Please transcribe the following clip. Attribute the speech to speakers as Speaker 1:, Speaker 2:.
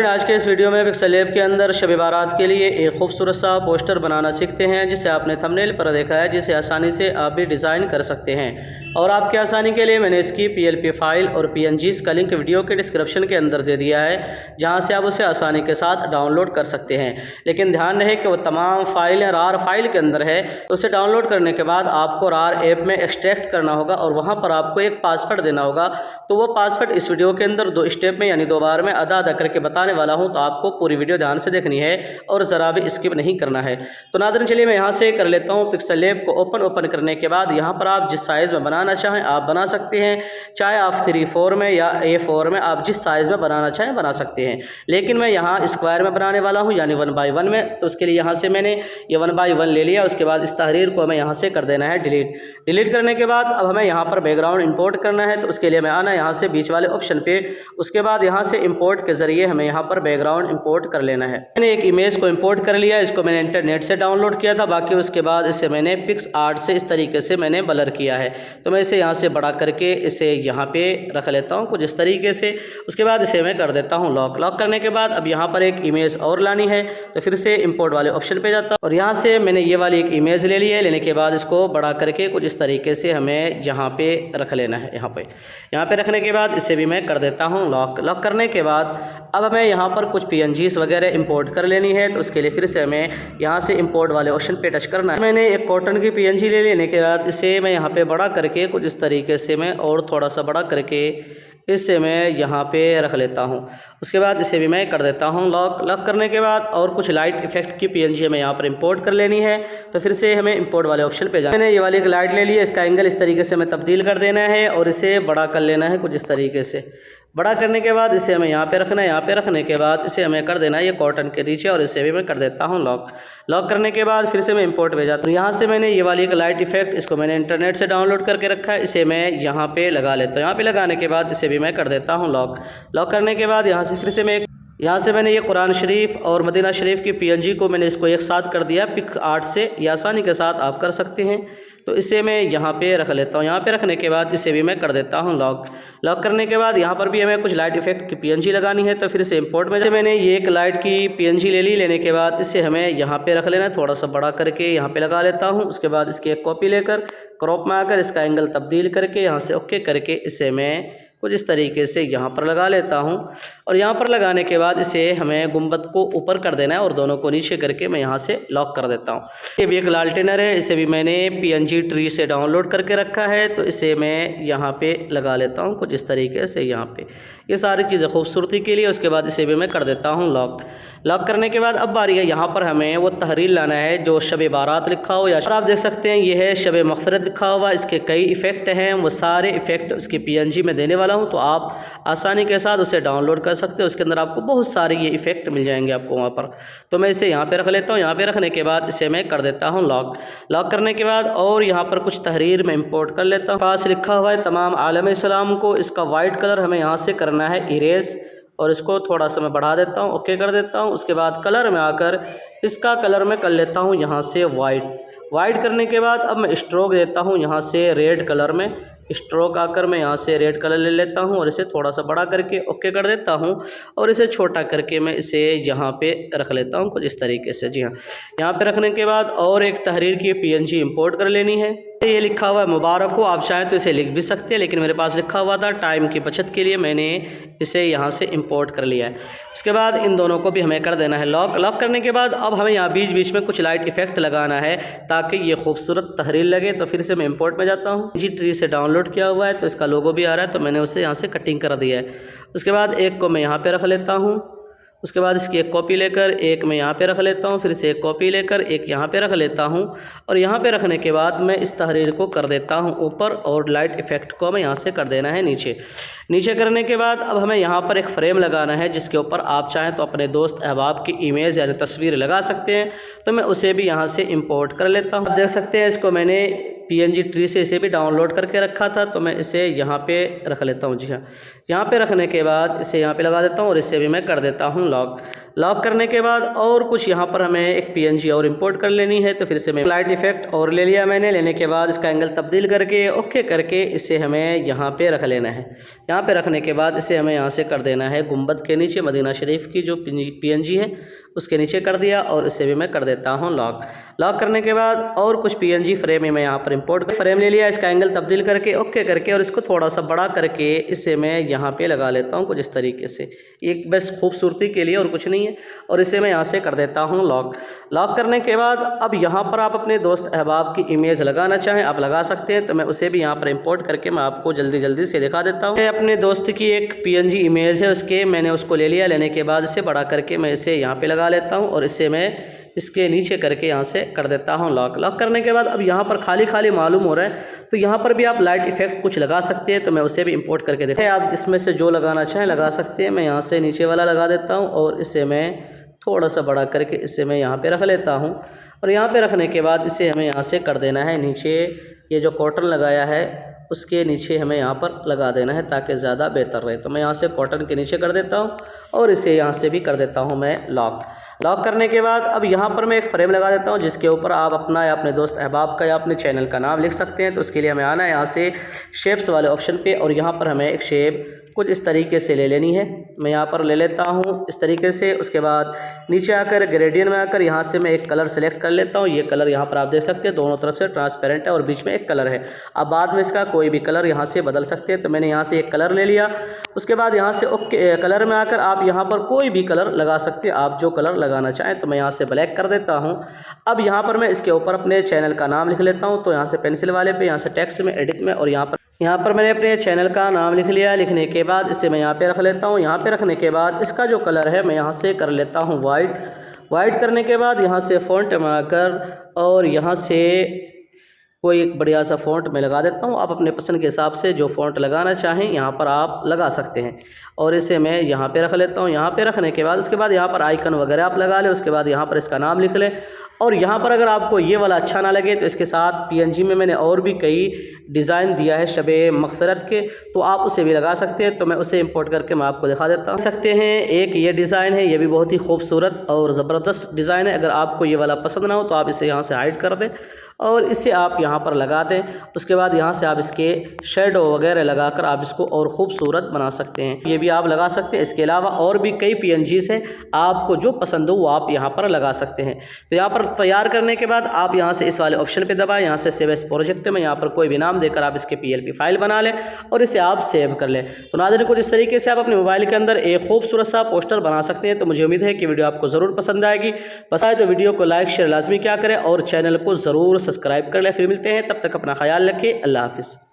Speaker 1: आज के इस वीडियो में पिक्सल लैब के अंदर शब बारात के लिए एक खूबसूरत सा पोस्टर बनाना सीखते हैं, जिसे आपने थंबनेल पर देखा है, जिसे आसानी से आप भी डिज़ाइन कर सकते हैं। और आपकी आसानी के लिए मैंने इसकी PLP फाइल और PNGs का लिंक वीडियो के डिस्क्रिप्शन के अंदर दे दिया है, जहां से आप उसे आसानी के साथ डाउनलोड कर सकते हैं। लेकिन ध्यान रहे कि वो तमाम फाइलें रार फाइल के अंदर है, तो उसे डाउनलोड करने के बाद आपको रार ऐप में एक्सट्रैक्ट करना होगा और वहाँ पर आपको एक पासवर्ड देना होगा। तो वो पासवर्ड इस वीडियो के अंदर 2 स्टेप में यानी 2 बार में अदा करके बताने वाला हूं, तो आपको पूरी वीडियो ध्यान से देखनी है और ज़रा भी स्किप नहीं करना है। तो नाज़रीन चलिए मैं यहां से कर लेता हूं। पिक्सल लैब को ओपन करने के बाद यहां पर आप जिस साइज़ में बनाना चाहें आप बना सकते हैं, चाहे आप 3/4 में या A4 में, आप जिस साइज़ में बनाना चाहें बना सकते हैं। लेकिन मैं यहाँ स्क्वायर में बनाने वाला हूँ, यानी 1/1 में। तो उसके लिए यहाँ से मैंने ये 1/1 ले लिया। उसके बाद इस तहरीर को हमें यहाँ से कर देना है डिलीट करने के बाद अब हमें यहाँ पर बैकग्राउंड इंपोर्ट करना है। तो उसके लिए मैं आना यहाँ से बीच वाले ऑप्शन पे, उसके बाद यहाँ से इंपोर्ट के ज़रिए हमें यहाँ पर बैकग्राउंड इंपोर्ट कर लेना है। मैंने एक इमेज को इंपोर्ट कर लिया, इसको मैंने इंटरनेट से डाउनलोड किया था। बाकी उसके बाद इसे मैंने PicsArt से इस तरीके से मैंने ब्लर किया है। तो मैं इसे यहाँ से बड़ा करके इसे यहाँ पे रख लेता हूँ कुछ इस तरीके से। उसके बाद इसे मैं कर देता हूँ लॉक करने के बाद अब यहाँ पर एक इमेज और लानी है, तो फिर से इंपोर्ट वाले ऑप्शन पे जाता हूँ और यहाँ से मैंने ये वाली एक इमेज ले ली है। लेने के बाद इसको बड़ा करके कुछ इस तरीके से हमें यहाँ पे रख लेना है। यहाँ पे रखने के बाद इसे भी मैं कर देता हूँ लॉक करने के बाद अब हमें यहाँ पर कुछ PNGs वगैरह इंपोर्ट कर लेनी है। तो उसके लिए फिर से हमें यहाँ से इंपोर्ट वाले ऑप्शन पे टच करना है। मैंने एक कॉटन की PNG ले लेने के बाद इसे मैं यहाँ पे बड़ा करके कुछ इस तरीके से मैं और थोड़ा सा बड़ा करके इसे मैं यहाँ पे रख लेता हूँ। उसके बाद इसे भी मैं कर देता हूँ लॉक करने के बाद और कुछ लाइट इफेक्ट की PNG हमें यहाँ पर इंपोर्ट कर लेनी है। तो फिर से हमें इंपोर्ट वाले ऑप्शन पे जाना है। मैंने ये वाली एक लाइट ले ली है, इसका एंगल इस तरीके से हमें तब्दील कर देना है और इसे बड़ा कर लेना है कुछ इस तरीके से। बड़ा करने के बाद इसे हमें यहाँ पे रखना है। यहाँ पे रखने के बाद इसे हमें कर देना है ये कॉटन के नीचे और इसे भी मैं कर देता हूँ लॉक करने के बाद फिर से मैं इंपोर्ट पे जाता हूँ। यहाँ से मैंने ये वाली एक लाइट इफेक्ट, इसको मैंने इंटरनेट से डाउनलोड करके रखा है, इसे मैं यहाँ पे लगा लेता हूँ। यहाँ पे लगाने के बाद इसे भी मैं कर देता हूँ लॉक करने के बाद यहाँ से फिर से मैं यहाँ से मैंने ये कुरान शरीफ और मदीना शरीफ की PNG को मैंने इसको एक साथ कर दिया PicsArt से। ये आसानी के साथ आप कर सकते हैं। तो इसे मैं यहाँ पे रख लेता हूँ। यहाँ पे रखने के बाद इसे भी मैं कर देता हूँ लॉक करने के बाद यहाँ पर भी हमें कुछ लाइट इफेक्ट की PNG लगानी है। तो फिर से इंपोर्ट में मैंने ये एक लाइट की PNG लेने के बाद इसे हमें यहाँ पे रख लेना है, थोड़ा सा बड़ा करके यहाँ पे लगा लेता हूँ। उसके बाद इसकी एक कॉपी लेकर क्रॉप में आकर इसका एंगल तब्दील करके यहाँ से ओके करके इसे मैं कुछ इस तरीके से यहाँ पर लगा लेता हूँ। और यहाँ पर लगाने के बाद इसे हमें गुंबद को ऊपर कर देना है और दोनों को नीचे करके मैं यहाँ से लॉक कर देता हूँ। ये भी एक लालटेनर है, इसे भी मैंने PNG ट्री से डाउनलोड करके रखा है। तो इसे मैं यहाँ पे लगा लेता हूँ कुछ इस तरीके से यहाँ पे, ये सारी चीज़ें खूबसूरती के लिए। उसके बाद इसे भी मैं कर देता हूँ लॉक करने के बाद अब बारी है यहाँ पर हमें वो तहरीर लाना है जो शब बारात लिखा हो, या आप देख सकते हैं ये है शब मग़फ़िरत लिखा हुआ। इसके कई इफ़ेक्ट हैं, वो सारे इफ़ेक्ट उसकी PNG में देने वाला हूँ। तो आप आसानी के साथ उसे डाउनलोड कर सकते हो, उसके अंदर आपको बहुत सारे ये इफ़ेक्ट मिल जाएंगे आपको वहाँ पर। तो मैं इसे यहाँ पे रख लेता हूँ। यहाँ पे रखने के बाद इसे मैं कर देता हूँ लॉक करने के बाद और यहाँ पर कुछ तहरीर में इंपोर्ट कर लेता हूँ। पास लिखा हुआ है तमाम आलम इस्लाम को, इसका वाइट कलर हमें यहाँ से करना है इरेज और इसको थोड़ा सा मैं बढ़ा देता हूँ, ओके कर देता हूँ। उसके बाद कलर में आकर इसका कलर मैं कर लेता हूँ यहाँ से वाइट करने के बाद अब मैं स्ट्रोक देता हूँ यहाँ से रेड कलर में। स्ट्रोक आकर मैं यहाँ से रेड कलर ले लेता हूँ और इसे थोड़ा सा बड़ा करके ओके कर देता हूँ और इसे छोटा करके मैं इसे यहाँ पे रख लेता हूँ कुछ इस तरीके से। जी हाँ, यहाँ पे रखने के बाद और एक तहरीर की PNG इंपोर्ट कर लेनी है। ये लिखा हुआ है मुबारक हो, आप चाहें तो इसे लिख भी सकते हैं, लेकिन मेरे पास लिखा हुआ था, टाइम की बचत के लिए मैंने इसे यहाँ से इंपोर्ट कर लिया है। उसके बाद इन दोनों को भी हमें कर देना है लॉक करने के बाद अब हमें यहाँ बीच में कुछ लाइट इफेक्ट लगाना है ताकि ये खूबसूरत तहरीर लगे। तो फिर से मैं इंपोर्ट में जाता हूँ। ट्री से डाउनलोड किया हुआ है, तो इसका लोगो भी आ रहा है, तो मैंने उसे यहाँ से कटिंग कर दिया है। उसके बाद एक को मैं यहाँ पे रख लेता हूँ। उसके बाद इसकी एक कॉपी लेकर एक मैं यहाँ पे रख लेता हूँ, फिर से एक कॉपी लेकर एक यहाँ पे रख लेता हूँ और यहाँ पे रखने के बाद मैं इस तहरीर को कर देता हूँ ऊपर और लाइट इफेक्ट को मैं यहाँ से कर देना है नीचे करने के बाद अब हमें यहाँ पर एक फ्रेम लगाना है जिसके ऊपर आप चाहें तो अपने दोस्त अहबाब की इमेज यानी तस्वीर लगा सकते हैं। तो मैं उसे भी यहाँ से इंपोर्ट कर लेता हूँ। देख सकते हैं इसको मैंने PNG ट्री से इसे भी डाउनलोड करके रखा था, तो मैं इसे यहाँ पे रख लेता हूँ। जी हाँ, यहाँ पे रखने के बाद इसे यहाँ पे लगा देता हूँ और इसे भी मैं कर देता हूँ लॉक करने के बाद और कुछ यहाँ पर हमें एक PNG और इंपोर्ट कर लेनी है। तो फिर से मैं लाइट इफेक्ट और ले लिया मैंने। लेने के बाद इसका एंगल तब्दील करके ओके करके इसे हमें यहाँ पे रख लेना है। यहाँ पे रखने के बाद इसे हमें यहाँ से कर देना है गुंबद के नीचे, मदीना शरीफ की जो PNG है उसके नीचे कर दिया, और इसे भी मैं कर देता हूँ लॉक। लॉक करने के बाद और कुछ PNG फ्रेम ही मैं यहाँ पर इंपोर्ट फ्रेम ले लिया, इसका एंगल तब्दील करके ओके करके, और इसको थोड़ा सा बड़ा करके इसे मैं यहाँ पे लगा लेता हूँ कुछ इस तरीके से, एक बस खूबसूरती के लिए और कुछ नहीं है। और इसे मैं यहाँ से कर देता हूँ लॉक। लॉक करने के बाद अब यहाँ पर आप अपने दोस्त अहबाब की इमेज लगाना चाहें आप लगा सकते हैं। तो मैं उसे भी यहाँ पर इंपोर्ट करके मैं आपको जल्दी से दिखा देता हूँ। अपने दोस्त की एक PNG इमेज है उसके, मैंने उसको ले लिया। लेने के बाद इसे बड़ा करके मैं इसे यहाँ पे लगा लेता हूँ, और इसे मैं इसके नीचे करके यहाँ से कर देता हूँ लॉक। लॉक करने के बाद अब यहाँ पर खाली मालूम हो रहा है, तो यहाँ पर भी आप लाइट इफेक्ट कुछ लगा सकते हैं। तो मैं उसे भी इंपोर्ट करके देखते आप जिसमें से जो लगाना चाहें लगा सकते हैं। मैं यहाँ से नीचे वाला लगा देता हूँ, और इसे मैं थोड़ा सा बड़ा करके इसे मैं यहाँ पे रख लेता हूँ। और यहाँ पे रखने के बाद इसे हमें यहाँ से कर देना है नीचे, ये जो कॉटन लगाया है उसके नीचे हमें यहाँ पर लगा देना है ताकि ज़्यादा बेहतर रहे। तो मैं यहाँ से कॉटन के नीचे कर देता हूँ, और इसे यहाँ से भी कर देता हूँ मैं लॉक। लॉक करने के बाद अब यहाँ पर मैं एक फ्रेम लगा देता हूँ, जिसके ऊपर आप अपना या अपने दोस्त अहबाब का या अपने चैनल का नाम लिख सकते हैं। तो उसके लिए हमें आना है यहाँ से शेप्स वाले ऑप्शन पे, और यहाँ पर हमें एक शेप कुछ इस तरीके से ले लेनी है। मैं यहाँ पर ले लेता हूँ इस तरीके से। उसके बाद नीचे आकर ग्रेडियंट में आकर यहाँ से मैं एक कलर सेलेक्ट कर लेता हूँ। ये कलर यहाँ पर आप देख सकते हैं दोनों तरफ से ट्रांसपेरेंट है और बीच में एक कलर है। अब बाद में इसका कोई भी कलर यहाँ से बदल सकते हैं। तो मैंने यहाँ से एक कलर ले लिया। उसके बाद यहाँ से ओके कलर में आकर आप यहाँ पर कोई भी कलर लगा सकते हैं, आप जो कलर लगाना चाहें। तो मैं यहाँ से ब्लैक कर देता हूँ। अब यहाँ पर मैं इसके ऊपर अपने चैनल का नाम लिख लेता हूँ। तो यहाँ से पेंसिल वाले पे यहाँ से टेक्स्ट में एडिट में, और यहाँ पर मैंने अपने चैनल का नाम लिख लिया। लिखने के बाद इसे मैं यहाँ पे रख लेता हूँ। यहाँ पे रखने के बाद इसका जो कलर है मैं यहाँ से कर लेता हूँ वाइट करने के बाद यहाँ से फ़ॉन्ट में आकर और यहाँ से कोई एक बढ़िया सा फ़ॉन्ट मैं लगा देता हूँ। आप अपने पसंद के हिसाब से जो फ़ॉन्ट लगाना चाहें यहाँ पर आप लगा सकते हैं, और इसे मैं यहाँ पे रख लेता हूँ। यहाँ पे रखने के बाद उसके बाद यहाँ पर आइकन वगैरह आप लगा लें। उसके बाद यहाँ पर इसका नाम लिख लें, और यहाँ पर अगर आपको ये वाला अच्छा ना लगे तो इसके साथ PNG में मैंने और भी कई डिज़ाइन दिया है शबे मग़फ़िरत के, तो आप उसे भी लगा सकते हैं। तो मैं उसे इंपोर्ट करके मैं आपको दिखा देता हूँ। सकते हैं एक ये डिज़ाइन है, ये भी बहुत ही खूबसूरत और ज़बरदस्त डिज़ाइन है। अगर आपको ये वाला पसंद ना हो तो आप इसे यहाँ से हाइड कर दें और इसे आप यहाँ पर लगा दें। उसके बाद यहाँ से आप इसके शेडो वगैरह लगाकर आप इसको और ख़ूबसूरत बना सकते हैं। ये भी आप लगा सकते हैं। इसके अलावा और भी कई PNGs हैं, आपको जो पसंद हो वो आप यहाँ पर लगा सकते हैं। तो यहाँ पर तैयार करने के बाद आप यहाँ से इस वाले ऑप्शन पे दबाएं। यहाँ से सेव एज प्रोजेक्ट में यहाँ पर कोई भी नाम देकर आप इसके PLP फाइल बना लें और इसे आप सेव कर लें। तो नाज़रीन कुछ इस तरीके से आप अपने मोबाइल के अंदर एक खूबसूरत सा पोस्टर बना सकते हैं। तो मुझे उम्मीद है कि वीडियो आपको ज़रूर पसंद आएगी। पसंद आए तो वीडियो को लाइक शेयर लाजमी क्या करें और चैनल को ज़रूर सब्सक्राइब कर लें। फिर मिलते हैं, तब तक अपना ख्याल रखें। अल्लाह हाफ़िज़।